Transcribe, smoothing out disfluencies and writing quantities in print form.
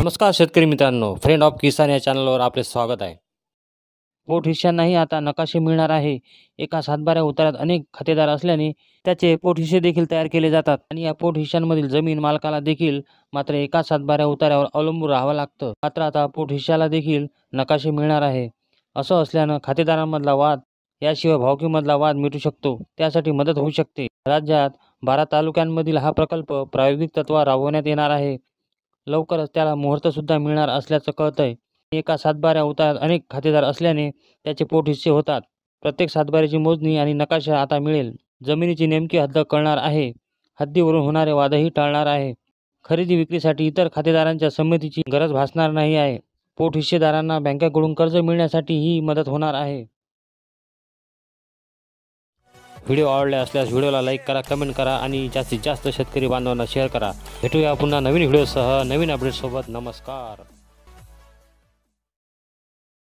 नमस्कार शेतकरी मित्रांनो, फ्रेंड ऑफ किसान या चॅनलवर आपले स्वागत आहे. पोट हिश्श्यांनाही आता नकाशे मिळणार आहे. एका सातबाऱ्या उतार्यात अनेक खातेदार असल्याने त्याचे पोट हिस्से देखील तयार केले जातात आणि या पोट हिश्श्यांमधील जमीन मालकाला देखील मात्र एका सातबाऱ्या उतार्यावर अवलंबून राहावं लागतं. मात्र आता पोट हिश्श्याला देखील नकाशे मिळणार आहे. असं असल्यानं खातेदारांमधला वाद याशिवाय भावकीमधला वाद मिटू शकतो. त्यासाठी मदत होऊ शकते. राज्यात 12 तालुक्यांमधील हा प्रकल्प प्रायोगिक तत्त्वावर राबवण्यात येणार आहे. लवकरच त्याला मुहूर्तसुद्धा मिळणार असल्याचं कळतंय. एका सातबाऱ्या उतार्यात अनेक खातेदार असल्याने त्याचे पोट हिस्से होतात. प्रत्येक सातबाऱ्याची मोजणी आणि नकाशा आता मिळेल. जमिनीची नेमकी हद्द कळणार आहे. हद्दीवरून होणारे वादही टाळणार आहे. खरेदी विक्रीसाठी इतर खातेदारांच्या संमतीची गरज भासणार नाही आहे. पोट हिस्सेदारांना बँकेकडून कर्ज मिळण्यासाठी ही मदत होणार आहे. व्हिडिओ आवडले असल्यास व्हिडिओला लाईक करा, कमेंट करा आणि जास्तीत जास्त शेतकरी बांधवांना शेअर करा. भेटूया पुन्हा नवीन व्हिडिओसह नवीन अपडेटसोबत. नमस्कार.